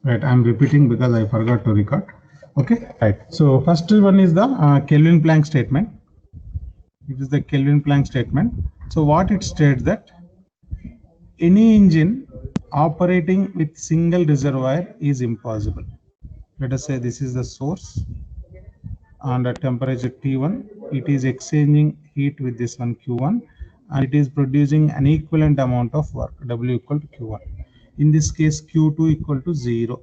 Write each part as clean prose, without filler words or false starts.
Right, I'm repeating because I forgot to record. Okay, right. So first one is the Kelvin-Planck statement. It is the Kelvin-Planck statement. So what it states that any engine operating with single reservoir is impossible. Let us say this is the source and at temperature T1, it is exchanging heat with this one Q1 and it is producing an equivalent amount of work, W equal to Q1. In this case, Q2 equal to 0.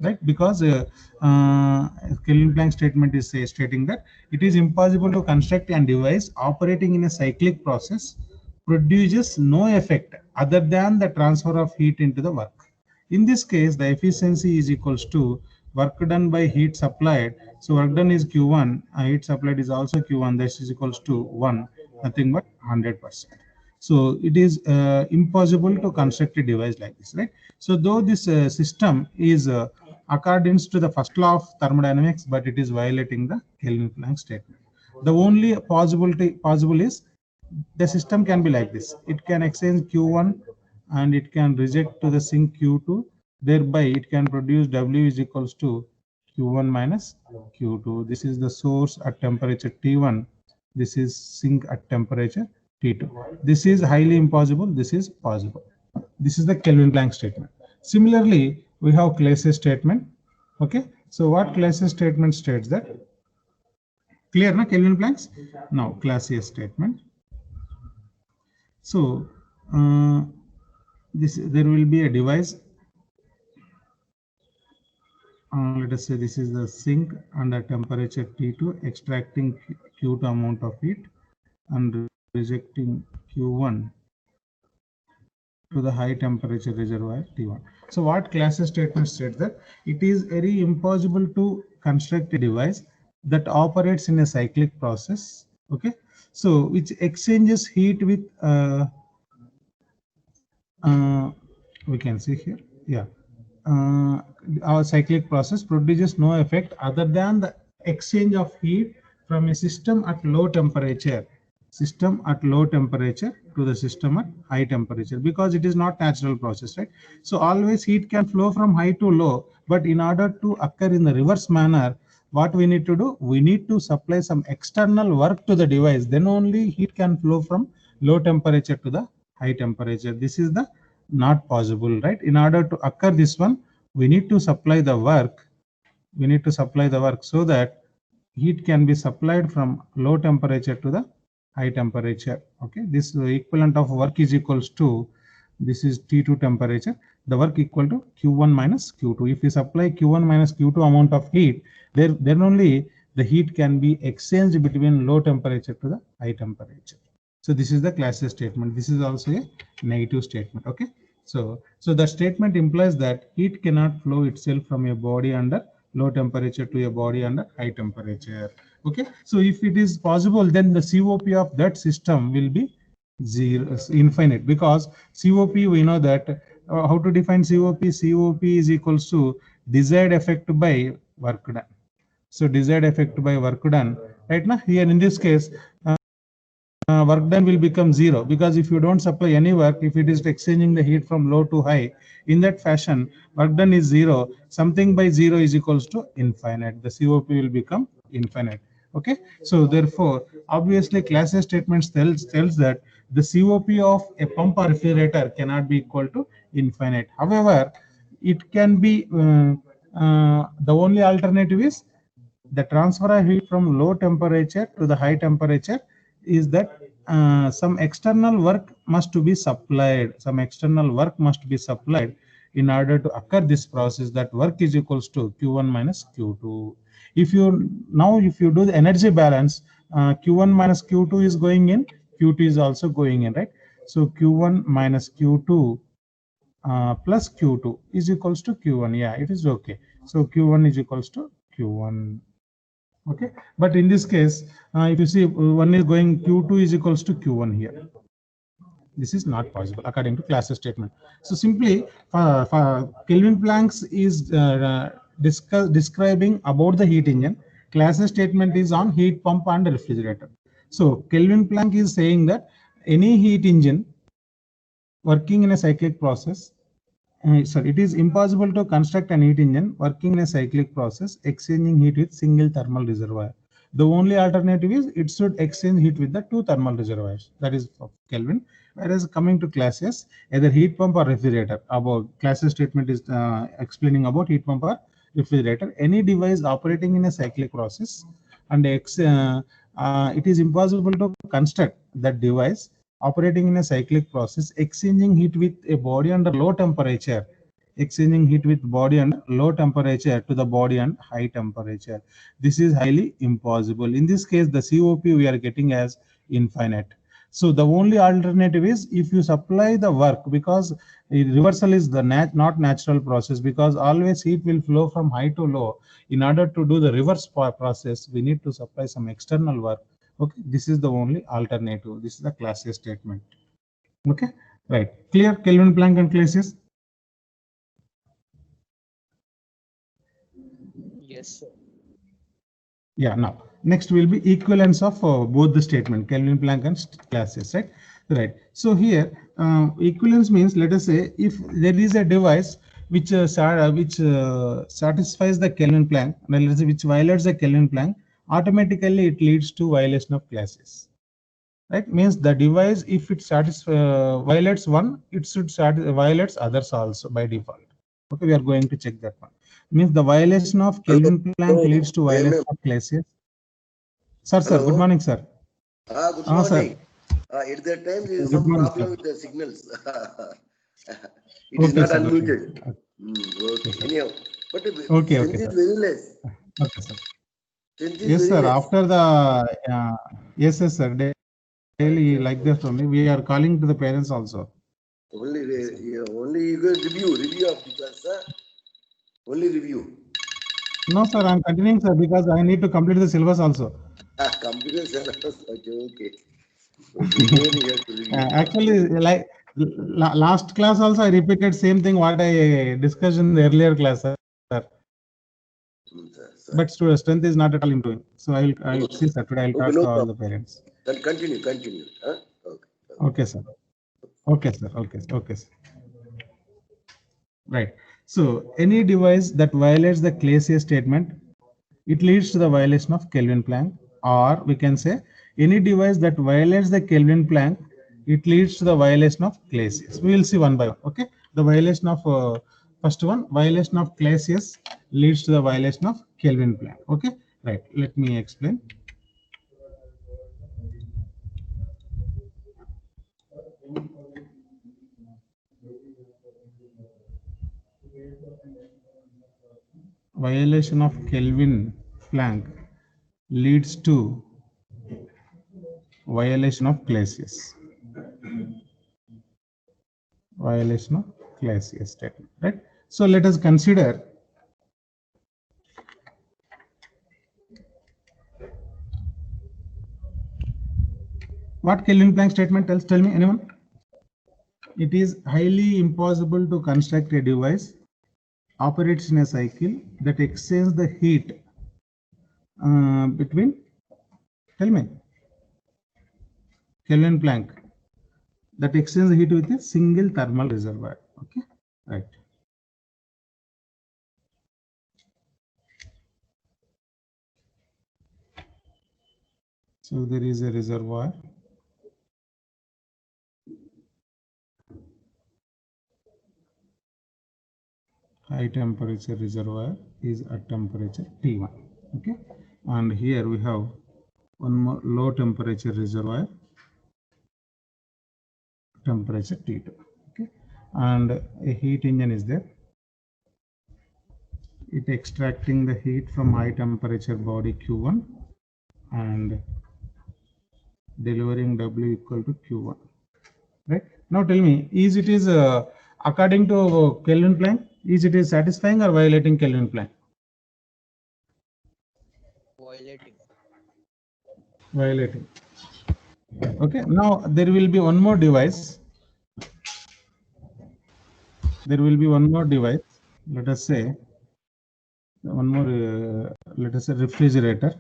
Right, because Kelvin-Planck statement is stating that it is impossible to construct a device operating in a cyclic process produces no effect other than the transfer of heat into the work. In this case, the efficiency is equals to work done by heat supplied. So work done is Q1, heat supplied is also Q1. This is equals to 1, nothing but 100%. So it is impossible to construct a device like this, right? So though this system is according to the first law of thermodynamics, but it is violating the Kelvin-Planck statement. The only possible is the system can be like this. It can exchange Q1 and it can reject to the sink Q2. Thereby, it can produce W is equals to Q1 minus Q2. This is the source at temperature T1. This is sink at temperature T2. This is highly impossible. This is possible. This is the Kelvin-Planck statement. Similarly, we have Clausius statement. Okay. So what Clausius statement states that? Clear, na Kelvin-Planck's? Now, Clausius statement. So there will be a device. Let us say this is the sink under temperature T2, extracting Q2 amount of heat and rejecting Q1 to the high temperature reservoir T1. So what Clausius statement states that it is very impossible to construct a device that operates in a cyclic process. Okay, so which exchanges heat with we can see here, yeah, our cyclic process produces no effect other than the exchange of heat from a system at low temperature to the system at high temperature, because it is not natural process, right? So always heat can flow from high to low, but in order to occur in the reverse manner, what we need to do, we need to supply some external work to the device, then only heat can flow from low temperature to the high temperature. This is the not possible, right? In order to occur this one, we need to supply the work so that heat can be supplied from low temperature to the high temperature. Okay, this equivalent of work is equals to, this is T2 temperature, the work equal to Q1 minus Q2. If we supply Q1 minus Q2 amount of heat, then only the heat can be exchanged between low temperature to the high temperature. So this is the Clausius statement. This is also a negative statement. Okay, so the statement implies that heat cannot flow itself from a body under low temperature to a body under high temperature. Okay, so if it is possible, then the COP of that system will be infinite, because COP, we know that how to define COP. COP is equals to desired effect by work done. So desired effect by work done, right now here in this case, work done will become 0, because if you don't supply any work, if it is exchanging the heat from low to high, in that fashion work done is 0. Something by 0 is equals to infinite. The COP will become infinite. Okay, so therefore obviously Clausius statement tells that the COP of a pump or refrigerator cannot be equal to infinite. However, it can be the only alternative is the transfer of heat from low temperature to the high temperature is that some external work must be supplied. In order to occur this process, that work is equals to Q1 minus Q2. If you do the energy balance, Q1 minus Q2 is going in, Q2 is also going in, right? So Q1 minus Q2 plus Q2 is equals to Q1. Yeah, it is okay. So Q1 is equals to Q1. Okay, but in this case, if you see, one is going, Q2 is equals to Q1 here. This is not possible according to Clausius statement. So simply, Kelvin-Planck is describing about the heat engine. Clausius statement is on heat pump and refrigerator. So Kelvin-Planck is saying that any heat engine working in a cyclic process Sorry, it is impossible to construct an heat engine working in a cyclic process exchanging heat with single thermal reservoir. The only alternative is it should exchange heat with the two thermal reservoirs, that is of Kelvin. Whereas coming to classes, either heat pump or refrigerator. About classes statement is explaining about heat pump or refrigerator. Any device operating in a cyclic process, and it is impossible to construct that device operating in a cyclic process exchanging heat with a body under low temperature, exchanging heat with body under low temperature to the body and high temperature. This is highly impossible. In this case, the COP we are getting as infinite. So the only alternative is if you supply the work, because reversal is the not natural process, because always heat will flow from high to low. In order to do the reverse process, we need to supply some external work. Okay, this is the only alternative. This is the Clausius statement. Okay, right. Clear? Kelvin, Planck, and Clausius. Yes, sir. Yeah. Now, next will be equivalence of both the statement, Kelvin, Planck, and Clausius. Right. Right. So here, equivalence means, let us say, if there is a device which satisfies the Kelvin Planck, which violates the Kelvin Planck, automatically it leads to violation of Clausius. Right, means the device, if it violates one, it should violates others also by default. Okay, we are going to check that one. Means the violation of Kelvin Planck leads to violation of Clausius. Sir, sir, good morning, sir. Good morning. At that time, there is some problem sir. with the signals. It is not unmuted. Okay. Anyhow, but strength is very less. Okay, sir. Yes, sir. After the yes, sir. Daily like this only. We are calling to the parents also. Only you can review of the class, sir. Only review. No, sir. I'm continuing, sir, because I need to complete the syllabus also. Complete the syllabus. Okay. Actually, like last class also, I repeated same thing what I discussed in the earlier class, sir. But strength is not at all improving. So I'll see, sir. Today I'll talk to all the parents. Then continue. Huh? Okay, sir. Okay, sir. Okay, sir. Right. So any device that violates the Clausius statement, it leads to the violation of Kelvin Planck, or we can say any device that violates the Kelvin Planck, it leads to the violation of Clausius. We will see one by one. Okay. The violation of first one, violation of Clausius leads to the violation of Kelvin Planck. Okay. Right. Let me explain. Violation of Kelvin Planck leads to violation of Clausius. Violation of Clausius statement, right? So let us consider what Kelvin Planck statement tells. Tell me, anyone? It is highly impossible to construct a device operates in a cycle that exchanges the heat between, tell me, Kelvin Planck, that exchanges the heat with a single thermal reservoir. Okay, right. So there is a reservoir. High temperature reservoir is at temperature T1. Okay, and here we have one more low temperature reservoir, temperature T2. Okay, and a heat engine is there. It extracting the heat from high temperature body Q1 and delivering W equal to Q1. Right. Now tell me, is it is according to Kelvin Planck, is it is satisfying or violating Kelvin Planck? Violating. Okay. Now there will be one more device. There will be one more device. Let us say one more. Let us say refrigerator.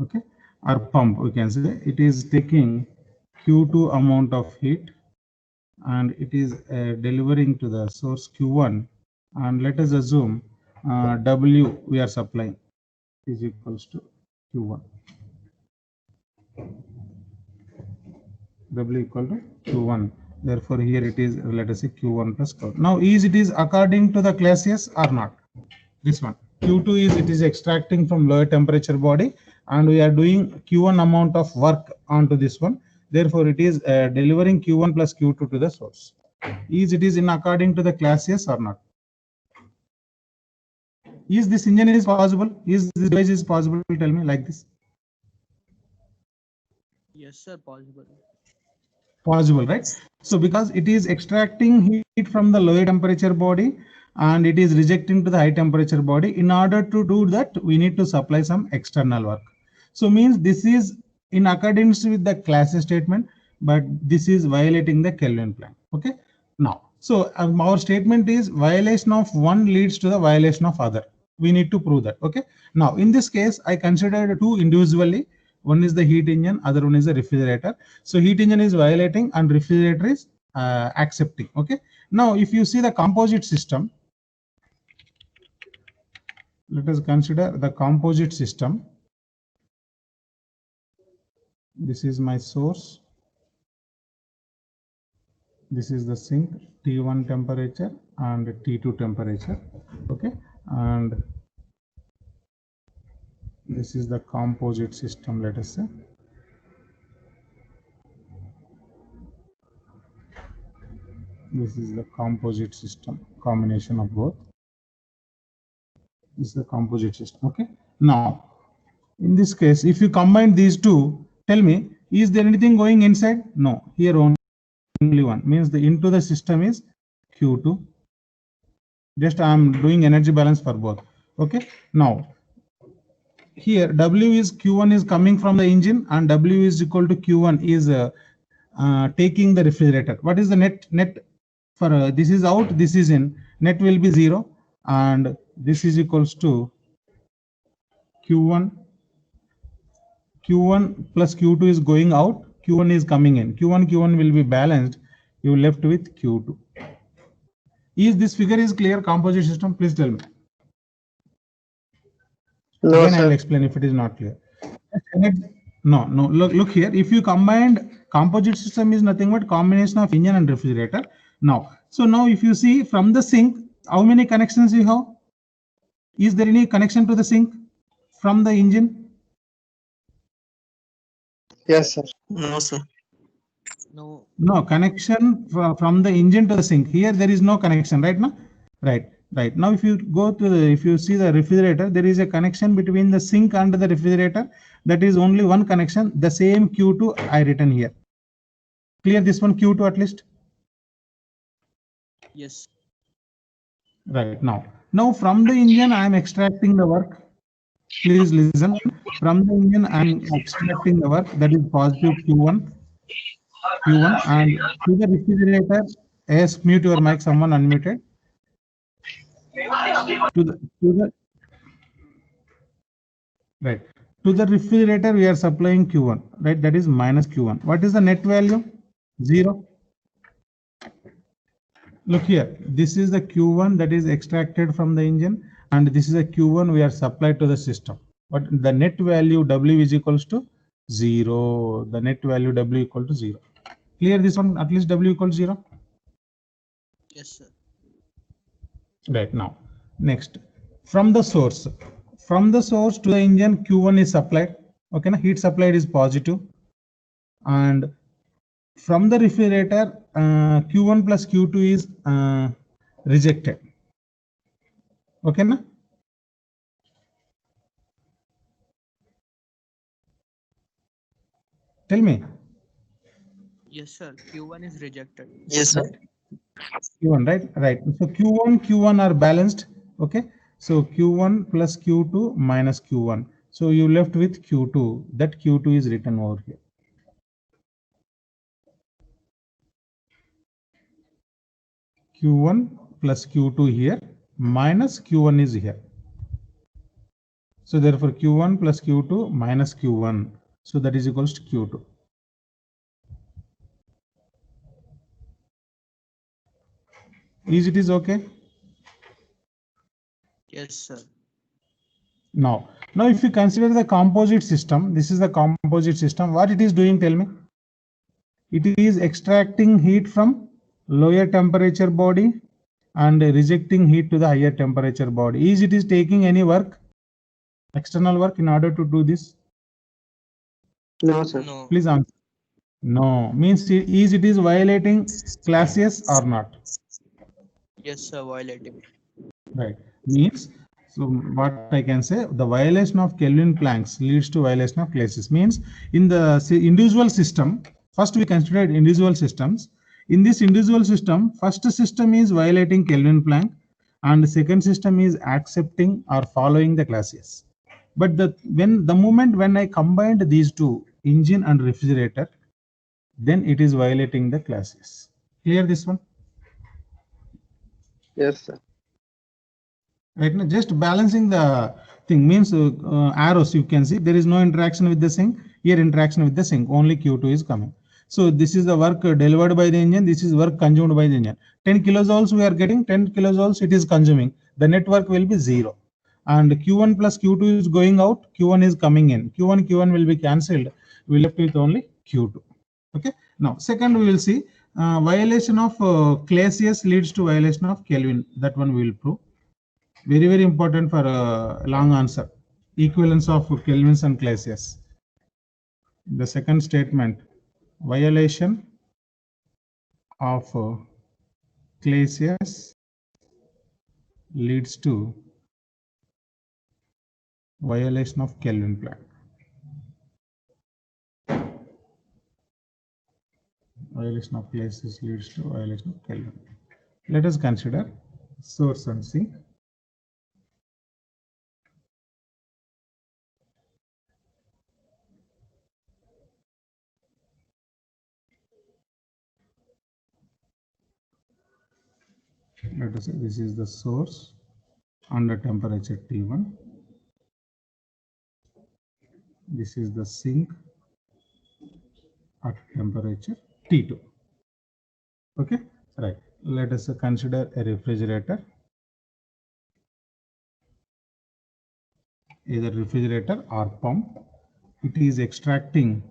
Okay, or pump. We can say it is taking Q2 amount of heat and it is delivering to the source Q1, and let us assume W we are supplying is equals to Q1. W equal to Q1. Therefore, here it is, let us say Q1 plus Q. Now, is it is according to the classes or not? This one Q2 is it is extracting from lower temperature body, and we are doing Q1 amount of work onto this one. Therefore, it is delivering Q1 plus Q2 to the source. Is it is in according to the classes or not? Is this engine is possible? Is this device is possible? Tell me like this. Yes, sir, possible. Possible, right? So because it is extracting heat from the lower temperature body and it is rejecting to the high temperature body, in order to do that we need to supply some external work. So means this is in accordance with the class statement, but this is violating the Kelvin plan. Okay, now so our statement is violation of one leads to the violation of other. We need to prove that. Okay, now in this case I considered two individually. One is the heat engine, other one is the refrigerator. So heat engine is violating and refrigerator is accepting. Okay, now if you see the composite system, let us consider the composite system. This is my source, this is the sink, T1 temperature and T2 temperature. Okay, and this is the composite system, let us say. This is the composite system, combination of both. This is the composite system. Okay, now in this case, if you combine these two, tell me, is there anything going inside? No, here only one, means the into the system is Q2. Just I am doing energy balance for both. Okay, now here W is Q1 is coming from the engine and W is equal to Q1 is taking the refrigerator. What is the net for this is out, this is in, net will be 0, and this is equals to Q1 plus Q2 is going out, Q1 is coming in. Q1 will be balanced. You left with Q2. Is this figure is clear? Composite system, please tell me. No, again, I will explain if it is not clear. No, look here. If you combined, composite system is nothing but combination of engine and refrigerator. Now, so now if you see from the sink, how many connections you have? Is there any connection to the sink from the engine? Yes, sir. No, sir. No. No connection from the engine to the sink. Here there is no connection, right now? Right. Now if you go to if you see the refrigerator, there is a connection between the sink and the refrigerator. That is only one connection. The same Q2 I written here. Clear this one Q2 at least? Yes. Right. Now from the engine I am extracting the work. Please listen. From the engine I am extracting the work, that is positive Q1, and to the refrigerator. Yes, mute your mic. Someone unmuted. To the refrigerator we are supplying Q1, right? That is minus Q1. What is the net value? 0. Look here, this is the Q1 that is extracted from the engine, and this is a Q1 we are supplied to the system. But the net value W is equals to 0. The net value W equal to 0. Clear this one? At least W equals 0. Yes, sir. Right. Now next, from the source to the engine Q1 is supplied. Okay, now heat supplied is positive, and from the refrigerator Q1 plus Q2 is rejected. Okay, na? Tell me. Yes, sir. Q1 is rejected. Yes, sir. Q1, right. So Q1 are balanced. Okay, so Q1 plus Q2 minus Q1. So you left with Q2. That Q2 is written over here. Q1 plus Q2 here minus Q1 is here. So therefore Q1 plus Q2 minus Q1. So that is equals to Q2. Is it is okay? Yes, sir. Now if you consider the composite system, this is the composite system. What it is doing, tell me? It is extracting heat from lower temperature body and rejecting heat to the higher temperature body. Is it is taking any work, external work, in order to do this? No, sir. No. Please answer. No. Means is it is violating Clausius or not? Yes, sir. Violating. Right. Means, so what I can say, the violation of Kelvin-Planck's leads to violation of Clausius. Means in the individual system, first we considered individual systems. In this individual system, first system is violating Kelvin-Planck and the second system is accepting or following the Clausius. But the moment when I combined these two, engine and refrigerator, then it is violating the Clausius. Clear this one? Yes, sir. Right now, just balancing the thing means arrows, you can see there is no interaction with the sink. Here interaction with the sink, only Q2 is coming. So this is the work delivered by the engine. This is work consumed by the engine. 10 kilojoules we are getting, 10 kilojoules it is consuming. The net work will be 0. And Q1 plus Q2 is going out. Q1 is coming in. Q1 will be cancelled. We left with only Q2. Okay. Now, second we will see violation of Clausius leads to violation of Kelvin. That one we will prove. Very important for a long answer. Equivalence of Kelvins and Clausius. The second statement, violation of Clausius leads to violation of Kelvin-Planck. Violation of Clausius leads to violation of Kelvin. Let us consider source and sink. Let us say this is the source under temperature T1. This is the sink at temperature T2. Okay, right. Let us consider a refrigerator. Either refrigerator or pump. It is extracting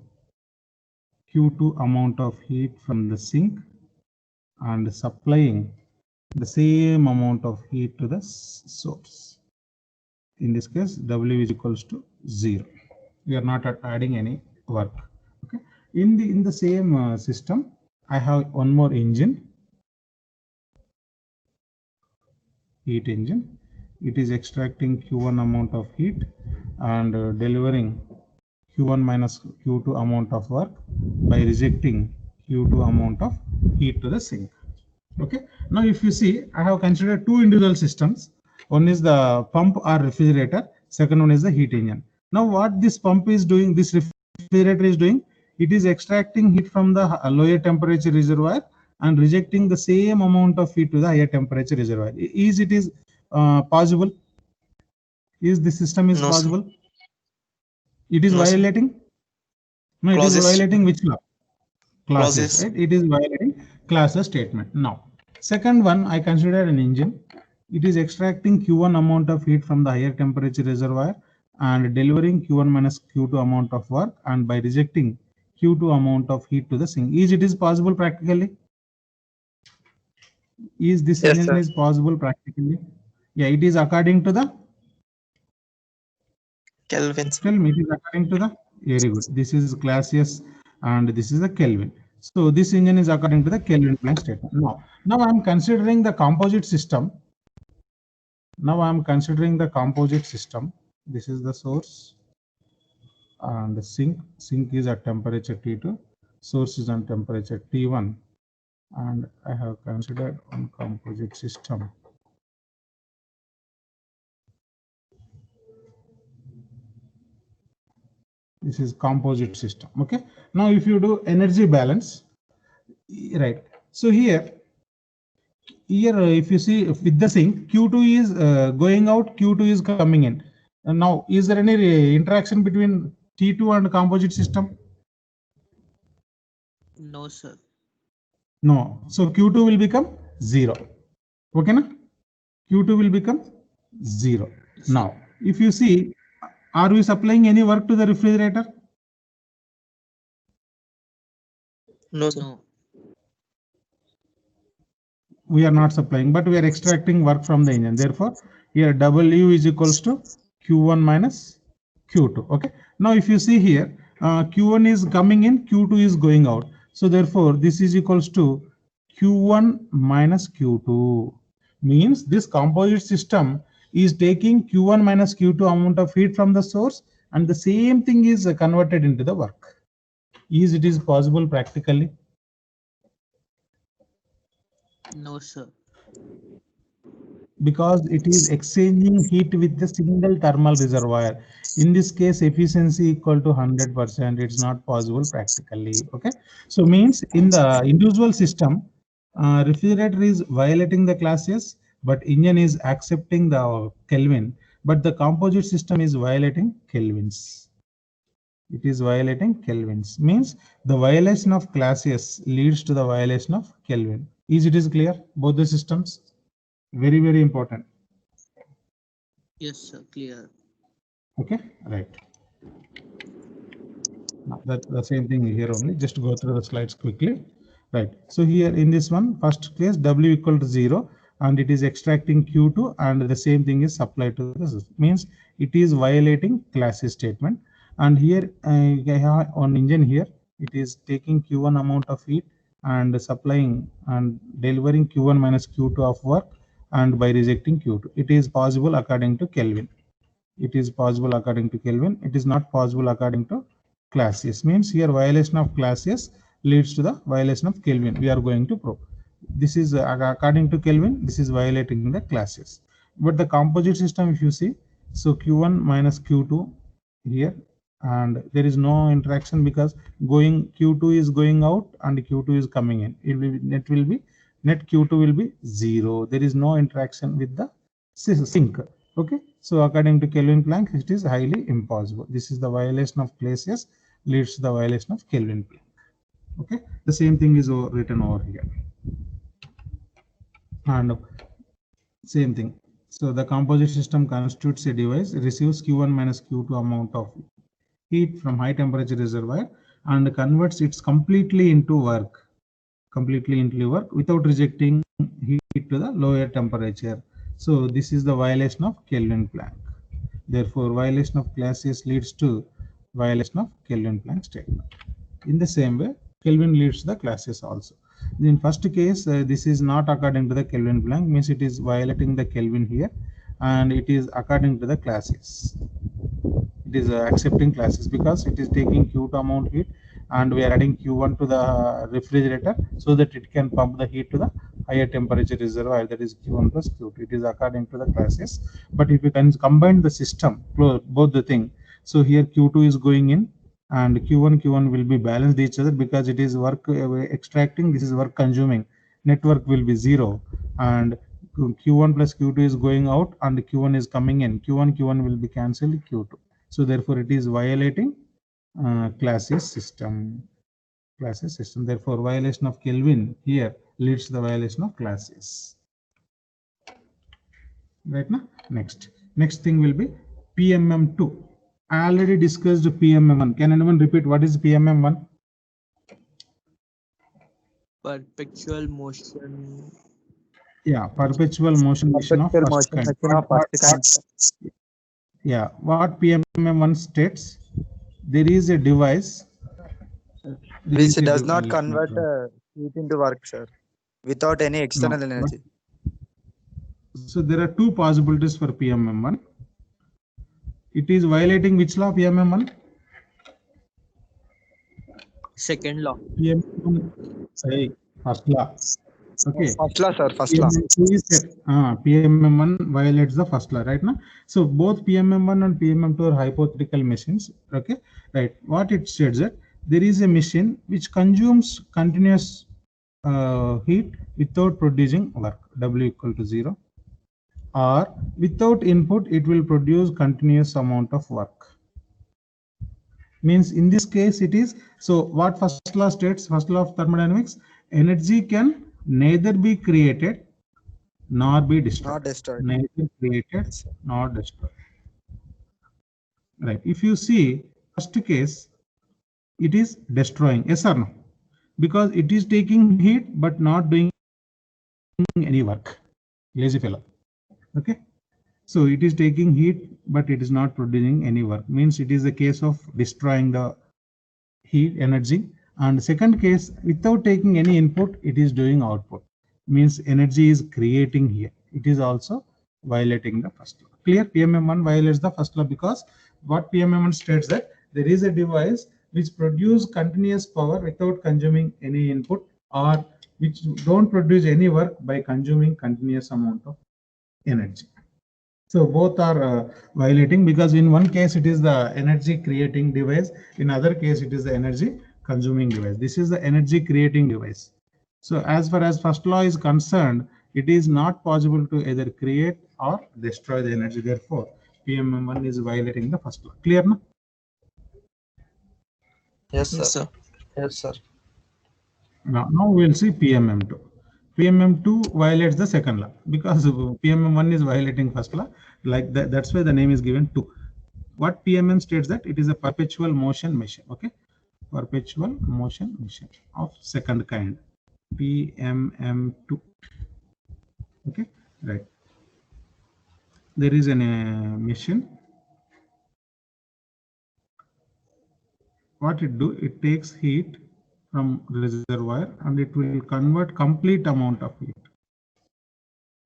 Q2 amount of heat from the sink and supplying the same amount of heat to the source. In this case, W is equals to 0. We are not adding any work. Okay. In the same system, I have one more engine, heat engine. It is extracting Q1 amount of heat and delivering Q1 minus Q2 amount of work by rejecting Q2 amount of heat to the sink. Okay. Now, if you see, I have considered two individual systems. One is the pump or refrigerator. Second one is the heat engine. Now, what this pump is doing, this refrigerator is doing, it is extracting heat from the lower temperature reservoir and rejecting the same amount of heat to the higher temperature reservoir. Is it is possible? Is the system is possible? Sir. It is violating? No, it is violating which law? Clausius, right? It is violating Clausius statement. Now, second one, I consider an engine. It is extracting Q1 amount of heat from the higher temperature reservoir and delivering Q1 minus Q2 amount of work and by rejecting Q2 amount of heat to the sink. Is it is possible practically? Is this engine is possible practically? Yeah, it is according to the Kelvin. Tell me, it is according to the, very good. This is Clausius and this is the Kelvin. So this engine is according to the Kelvin-Planck statement. Now I am considering the composite system. This is the source and the sink. Sink is at temperature T2. Source is on temperature T1. And I have considered one composite system. This is composite system. Okay. Now, if you do energy balance, right. So here, if you see with the sink, Q2 is going out, Q2 is coming in. And now, is there any interaction between T2 and composite system? No, sir. No. So Q2 will become 0. Okay, na? Q2 will become 0. Now, if you see, are we supplying any work to the refrigerator? No, sir. No. We are not supplying, but we are extracting work from the engine. Therefore, here W is equals to Q1 minus Q2. Okay. Now, if you see here, Q1 is coming in, Q2 is going out. So therefore, this is equals to Q1 minus Q2. Means this composite system is taking Q1 minus Q2 amount of heat from the source, and the same thing is converted into the work. Is it is possible practically? No, sir. Because it is exchanging heat with the single thermal reservoir. In this case, efficiency equal to 100%. It's not possible practically. Okay. So means in the individual system, refrigerator is violating the classes, but engine is accepting the Kelvin. But the composite system is violating Kelvins. It is violating Kelvins. Means the violation of classes leads to the violation of Kelvin. Is it is clear? Both the systems. Very, very important. Yes, sir. Clear. Okay, right. That the same thing here only. Just go through the slides quickly. Right. So here in this one, first case W equal to 0, and it is extracting Q2, and the same thing is supplied to this. Means it is violating classes statement. And here on engine here, it is taking Q1 amount of heat and supplying and delivering Q1 minus Q2 of work, and by rejecting Q2. It is possible according to Kelvin. It is possible according to Kelvin. It is not possible according to classes. Means here violation of classes leads to the violation of Kelvin. We are going to prove. This is according to Kelvin. This is violating the classes. But the composite system, if you see, so Q1 minus Q2 here, and there is no interaction because going Q2 is going out and Q2 is coming in. It will be net Q2 will be 0. There is no interaction with the sink. Okay. So according to Kelvin Planck, it is highly impossible. This is the violation of classes leads to the violation of Kelvin Planck. Okay. The same thing is written over here. And same thing. So the composite system constitutes a device, receives Q1 minus Q2 amount of heat from high temperature reservoir and converts it completely into work without rejecting heat to the lower temperature. So this is the violation of Kelvin Planck. Therefore, violation of classes leads to violation of Kelvin Planck statement. In the same way, Kelvin leads to the classes also. In first case, this is not according to the Kelvin Planck, means it is violating the Kelvin here, and it is according to the classes. It is accepting classes because it is taking Q2 amount heat, and we are adding Q1 to the refrigerator so that it can pump the heat to the higher temperature reservoir, that is Q1 plus Q2. It is according to the classes. But if you can combine the system, both the thing, so here Q2 is going in and Q1 will be balanced each other because it is work extracting, this is work consuming. Network will be 0, and Q1 plus Q2 is going out and Q1 is coming in. Q1 will be cancelled Q2. So therefore, it is violating classes system. Therefore, violation of Kelvin here leads to the violation of classes. Right now, next thing will be PMM2. I already discussed PMM1. Can anyone repeat what is PMM1? Perpetual motion. Yeah, perpetual motion machine of first kind. Yeah, what PMM1 states? There is a device which does not convert heat into work, sir, without any external energy. So there are two possibilities for PMM1. It is violating which law? PMM1? Second law. PMM1, sorry, first law. Okay. First law, sir. First law. PMM1 violates the first law, right now. So both PMM1 and PMM2 are hypothetical machines. Okay, right. What it states that there is a machine which consumes continuous heat without producing work, W equal to 0, or without input it will produce continuous amount of work. Means in this case it is, so what first law states, first law of thermodynamics, energy can neither be created nor be destroyed. Not destroyed. Neither created Yes, sir. nor destroyed. Right. If you see first case, it is destroying. Yes or no? Because it is taking heat but not doing any work. Lazy fellow. Okay. So it is taking heat but it is not producing any work. Means it is a case of destroying the heat energy. And second case, without taking any input, it is doing output. Means energy is creating here. It is also violating the first law. Clear? PMM1 violates the first law because what PMM1 states that there is a device which produces continuous power without consuming any input, or which don't produce any work by consuming continuous amount of energy. So both are violating, because in one case it is the energy creating device, in other case it is the energy consuming device. This is the energy creating device. So as far as first law is concerned, it is not possible to either create or destroy the energy. Therefore, PMM1 is violating the first law. Clear now? Yes, Yes, sir. sir. Yes, sir. Now we'll see PMM2. PMM2 violates the second law because PMM1 is violating first law. Like that, that's why the name is given 2. What PMM states that it is a perpetual motion machine. Okay, perpetual motion machine of second kind. PMM2. Okay, right. There is a machine. What it do? It takes heat from reservoir and it will convert complete amount of heat.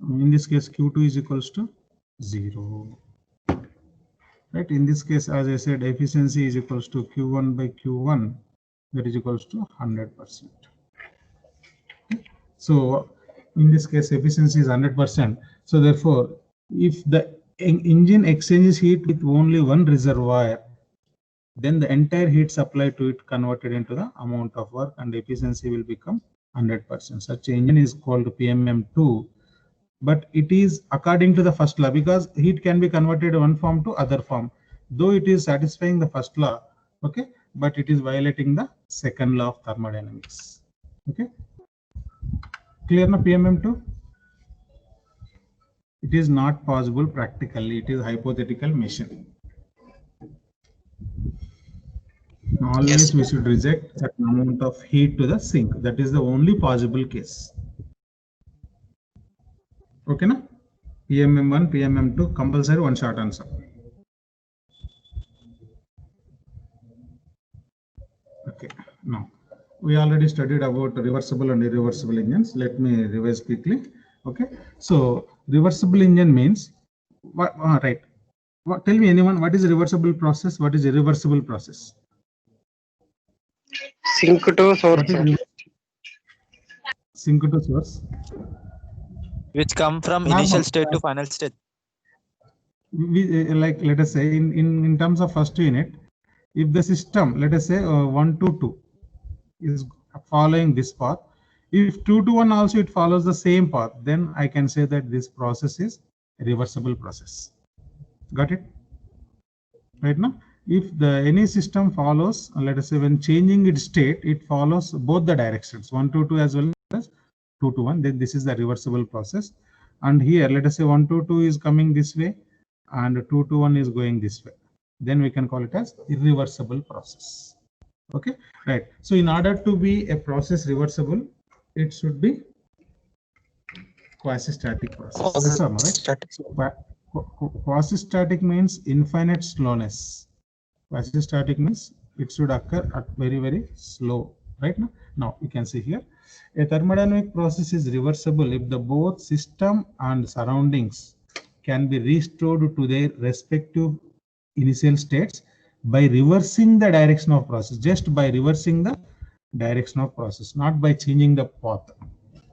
In this case, Q2 is equals to 0. Right. In this case, as I said, efficiency is equals to Q1 by Q1, that is equals to 100%. So in this case, efficiency is 100%. So therefore, if the engine exchanges heat with only one reservoir, then the entire heat supply to it converted into the amount of work and efficiency will become 100%. Such engine is called PMM2, but it is according to the first law, because heat can be converted one form to other form. Though it is satisfying the first law, okay, but it is violating the second law of thermodynamics. Okay, clear now PMM2? It is not possible practically, it is hypothetical mission. Always Yes. we should reject that amount of heat to the sink. That is the only possible case. Okay, na? PMM1, PMM2, compulsory one short answer. Okay, now we already studied about reversible and irreversible engines. Let me revise quickly. Okay, so reversible engine means what? Right. What, tell me anyone, what is a reversible process? What is a irreversible process? Sync to source. What is sync to source? Which come from Normal. initial state to final state. We, like let us say in terms of first unit, if the system, let us say 1 to 2 is following this path, if 2 to 1 also it follows the same path, then I can say that this process is a reversible process. Got it? Right now, if the any system follows, let us say when changing its state, it follows both the directions 1 to 2 as well as 2 to 1, then this is the reversible process. And here let us say 1 to 2 is coming this way and 2 to 1 is going this way, then we can call it as irreversible process. Okay, right. So in order to be a process reversible, it should be quasi-static process. Yes or no, right? Quasi-static means infinite slowness. Quasi-static means it should occur at very, very slow. Right now, now you can see here, a thermodynamic process is reversible if the both system and surroundings can be restored to their respective initial states by reversing the direction of process, just by reversing the direction of process, not by changing the path.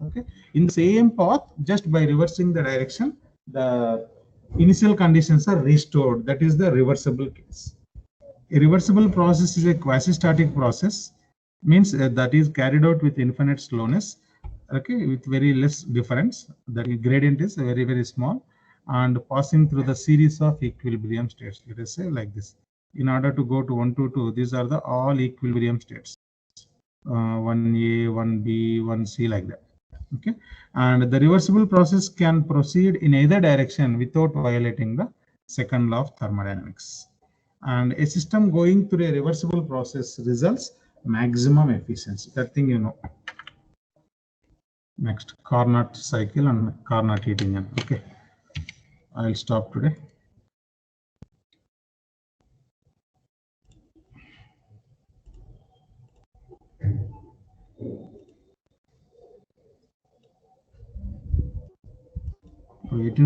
Okay, in the same path, just by reversing the direction, the initial conditions are restored. That is the reversible case. A reversible process is a quasi-static process, means that is carried out with infinite slowness, okay, with very less difference. The gradient is very, very small and passing through the series of equilibrium states. Let us say like this. In order to go to 1 to 2, these are the all equilibrium states. 1A, 1B, 1C, like that. Okay, and the reversible process can proceed in either direction without violating the second law of thermodynamics. And a system going through a reversible process results maximum efficiency. That thing you know. Next, Carnot cycle and Carnot heat engine. Okay, I'll stop today. So 18